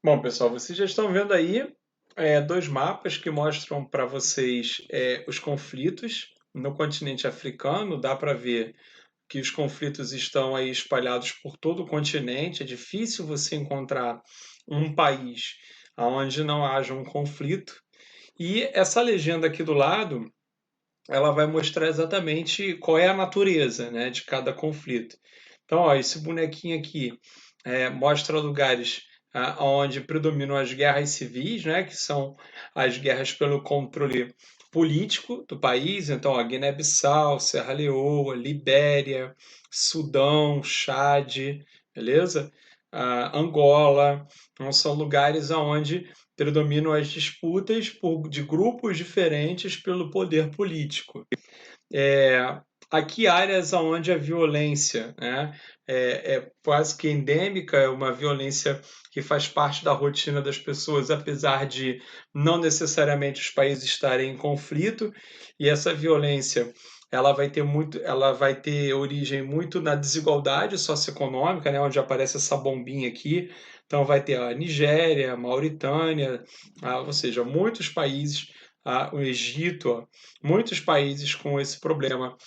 Bom, pessoal, vocês já estão vendo aí dois mapas que mostram para vocês os conflitos no continente africano. Dá para ver que os conflitos estão aí espalhados por todo o continente. É difícil você encontrar um país onde não haja um conflito. E essa legenda aqui do lado, ela vai mostrar exatamente qual é a natureza, né, de cada conflito. Então, ó, esse bonequinho aqui mostra lugares onde predominam as guerras civis, né, que são as guerras pelo controle político do país. Então, a Guiné-Bissau, Serra Leoa, Libéria, Sudão, Chade, beleza? Angola. Então, são lugares onde predominam as disputas de grupos diferentes pelo poder político. É, aqui áreas onde a violência, né, é quase que endêmica, é uma violência que faz parte da rotina das pessoas, apesar de não necessariamente os países estarem em conflito, e essa violência ela vai ter origem muito na desigualdade socioeconômica, né, onde aparece essa bombinha aqui. Então vai ter a Nigéria, a Mauritânia, ou seja, muitos países, o Egito, muitos países com esse problema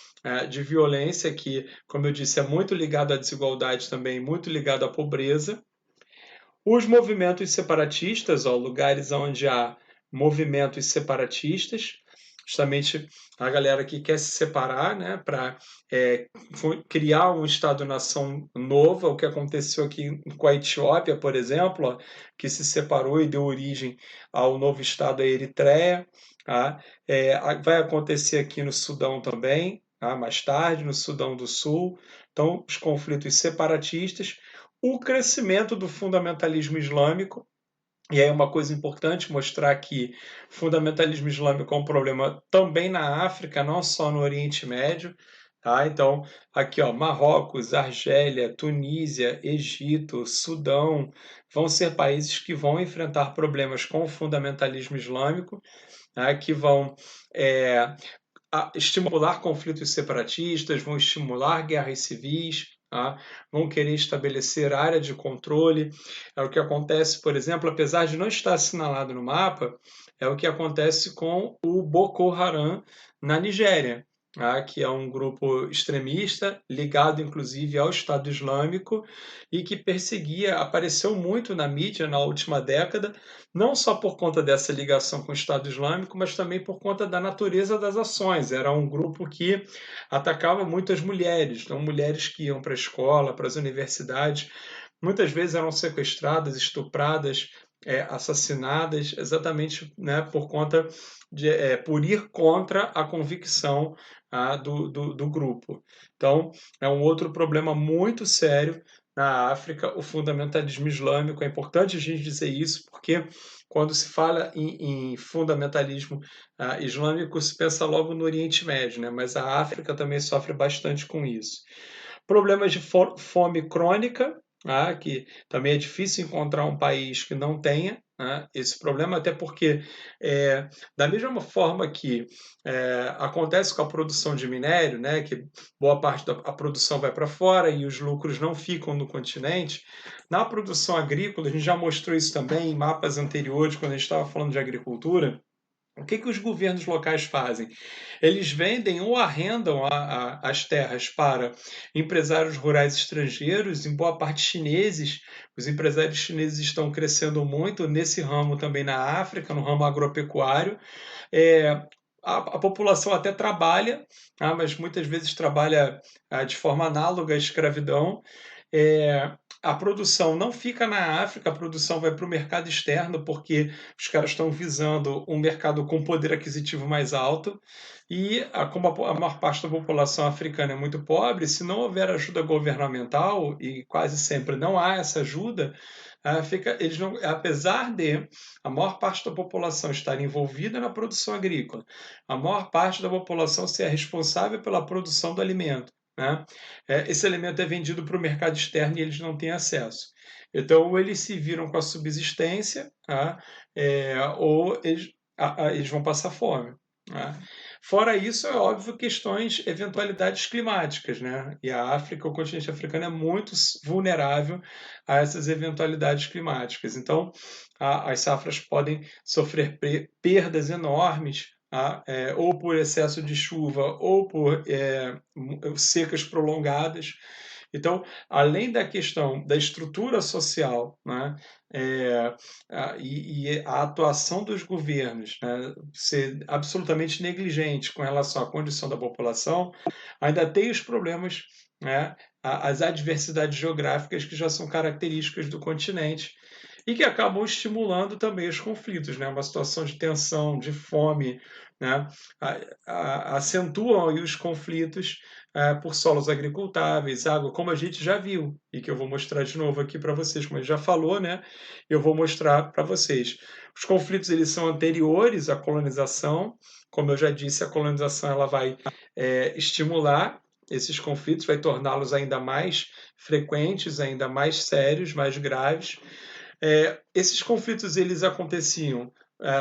de violência, que, como eu disse, é muito ligado à desigualdade também, muito ligado à pobreza. Os movimentos separatistas, ó, lugares onde há movimentos separatistas, justamente a galera que quer se separar, né, para criar um Estado-nação novo, o que aconteceu aqui com a Etiópia, por exemplo, ó, que se separou e deu origem ao novo Estado, a Eritreia. Tá? Vai acontecer aqui no Sudão também, tá? Mais tarde, no Sudão do Sul. Então, os conflitos separatistas, o crescimento do fundamentalismo islâmico. E aí uma coisa importante mostrar que fundamentalismo islâmico é um problema também na África, não só no Oriente Médio. Tá? Então, aqui, ó, Marrocos, Argélia, Tunísia, Egito, Sudão vão ser países que vão enfrentar problemas com o fundamentalismo islâmico, tá? Que vão é, estimular conflitos separatistas, vão estimular guerras civis, tá? Vão querer estabelecer área de controle. É o que acontece, por exemplo, apesar de não estar assinalado no mapa, é o que acontece com o Boko Haram na Nigéria. Tá? Que é um grupo extremista, ligado inclusive ao Estado Islâmico, e que perseguia, apareceu muito na mídia na última década, não só por conta dessa ligação com o Estado Islâmico, mas também por conta da natureza das ações. Era um grupo que atacava muito as mulheres, então mulheres que iam para a escola, para as universidades, muitas vezes eram sequestradas, estupradas, assassinadas, exatamente, né, por conta por ir contra a convicção do grupo. Então, é um outro problema muito sério na África, o fundamentalismo islâmico. É importante a gente dizer isso, porque quando se fala em fundamentalismo islâmico, se pensa logo no Oriente Médio, né? Mas a África também sofre bastante com isso. Problemas de fome crônica, que também é difícil encontrar um país que não tenha esse problema, até porque, da mesma forma que acontece com a produção de minério, né, que boa parte da produção vai para fora e os lucros não ficam no continente, na produção agrícola, a gente já mostrou isso também em mapas anteriores, quando a gente estava falando de agricultura. O que os governos locais fazem? Eles vendem ou arrendam as terras para empresários rurais estrangeiros, em boa parte chineses. Os empresários chineses estão crescendo muito nesse ramo também na África, no ramo agropecuário. É, a população até trabalha, mas muitas vezes trabalha de forma análoga à escravidão. A produção não fica na África, a produção vai para o mercado externo, porque os caras estão visando um mercado com poder aquisitivo mais alto. E como a maior parte da população africana é muito pobre, se não houver ajuda governamental, e quase sempre não há essa ajuda, eles não, apesar de a maior parte da população estar envolvida na produção agrícola, a maior parte da população ser responsável pela produção do alimento, né? Esse alimento é vendido para o mercado externo e eles não têm acesso. Então, ou eles se viram com a subsistência, ou eles vão passar fome. Tá? Fora isso, é óbvio, questões, eventualidades climáticas, né? E a África, o continente africano é muito vulnerável a essas eventualidades climáticas. Então, as safras podem sofrer perdas enormes, ou por excesso de chuva, ou por secas prolongadas. Então, além da questão da estrutura social, né, e a atuação dos governos, né, ser absolutamente negligente com relação à condição da população, ainda tem os problemas, né, as adversidades geográficas que já são características do continente e que acabam estimulando também os conflitos, né? Uma situação de tensão, de fome, né? Acentuam aí os conflitos por solos agricultáveis, água, como a gente já viu e que eu vou mostrar de novo aqui para vocês, como a gente já falou, né? Eu vou mostrar para vocês. Os conflitos eles são anteriores à colonização, como eu já disse, a colonização ela vai estimular esses conflitos, vai torná-los ainda mais frequentes, ainda mais sérios, mais graves. Esses conflitos eles aconteciam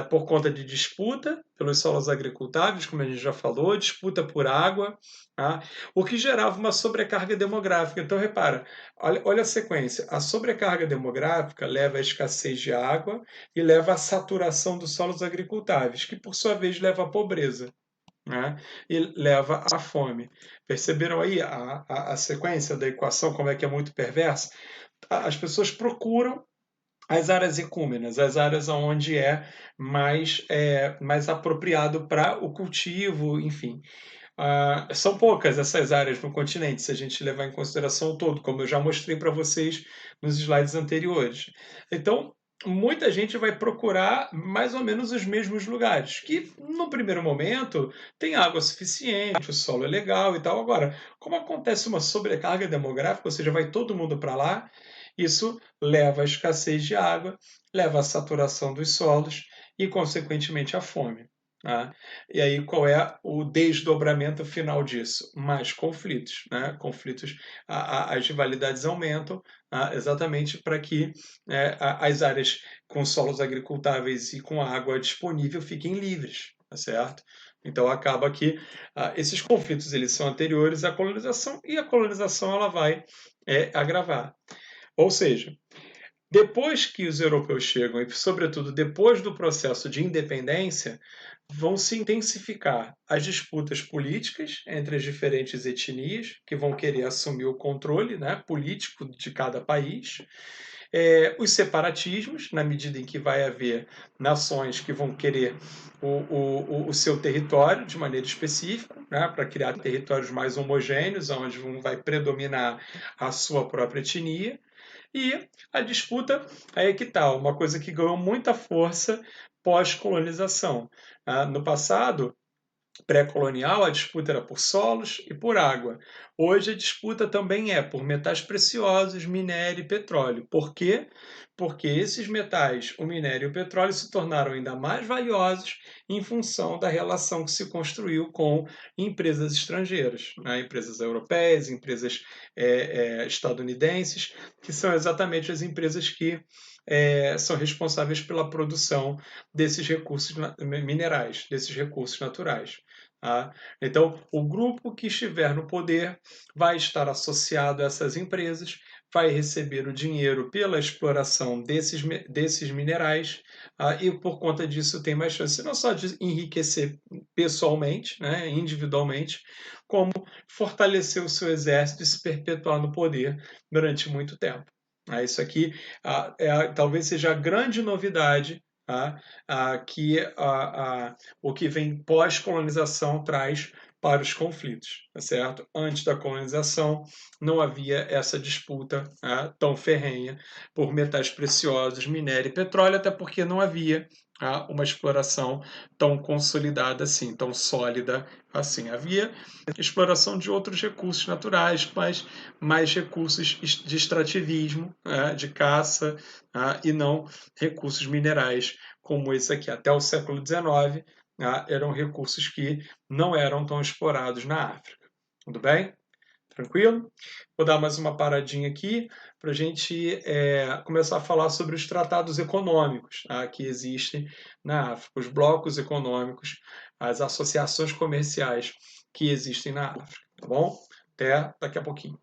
por conta de disputa pelos solos agricultáveis, como a gente já falou, disputa por água, tá? O que gerava uma sobrecarga demográfica. Então, repara, olha a sequência. A sobrecarga demográfica leva à escassez de água e leva à saturação dos solos agricultáveis, que por sua vez leva à pobreza. Né? E leva à fome. Perceberam aí a sequência da equação, como é que é muito perversa? As pessoas procuram as áreas ecúmenas, as áreas onde mais apropriado para o cultivo, enfim. São poucas essas áreas no continente, se a gente levar em consideração o todo, como eu já mostrei para vocês nos slides anteriores. Então, muita gente vai procurar mais ou menos os mesmos lugares, que no primeiro momento tem água suficiente, o solo é legal e tal. Agora, como acontece uma sobrecarga demográfica, ou seja, vai todo mundo para lá, isso leva à escassez de água, leva à saturação dos solos e, consequentemente, à fome. Tá? E aí, qual é o desdobramento final disso? Mais conflitos. Né? Conflitos, as rivalidades aumentam, exatamente para que as áreas com solos agricultáveis e com água disponível fiquem livres, tá certo? Então acaba que esses conflitos eles são anteriores à colonização e a colonização ela vai agravar. Ou seja, depois que os europeus chegam, e sobretudo depois do processo de independência, vão se intensificar as disputas políticas entre as diferentes etnias, que vão querer assumir o controle, né, político de cada país, os separatismos, na medida em que vai haver nações que vão querer o seu território de maneira específica, né, para criar territórios mais homogêneos, onde vai predominar a sua própria etnia. E a disputa aí é que está, uma coisa que ganhou muita força pós-colonização. No passado, pré-colonial, a disputa era por solos e por água. Hoje a disputa também é por metais preciosos, minério e petróleo. Por quê? Porque esses metais, o minério e o petróleo, se tornaram ainda mais valiosos em função da relação que se construiu com empresas estrangeiras, né? Empresas europeias, empresas estadunidenses, que são exatamente as empresas que são responsáveis pela produção desses recursos minerais, desses recursos naturais. Tá? Então, o grupo que estiver no poder vai estar associado a essas empresas, vai receber o dinheiro pela exploração desses minerais, e por conta disso tem mais chance não só de enriquecer pessoalmente, né, individualmente, como fortalecer o seu exército e se perpetuar no poder durante muito tempo. Isso aqui talvez seja a grande novidade que o que vem pós-colonização traz para os conflitos, tá certo? Antes da colonização não havia essa disputa tão ferrenha por metais preciosos, minério e petróleo, até porque não havia uma exploração tão consolidada assim, tão sólida assim. Havia exploração de outros recursos naturais, mas mais recursos de extrativismo, de caça, e não recursos minerais como esse aqui. Até o século XIX, eram recursos que não eram tão explorados na África. Tudo bem? Tranquilo? Vou dar mais uma paradinha aqui para a gente começar a falar sobre os tratados econômicos que existem na África, os blocos econômicos as associações comerciais que existem na África, tá bom? Até daqui a pouquinho.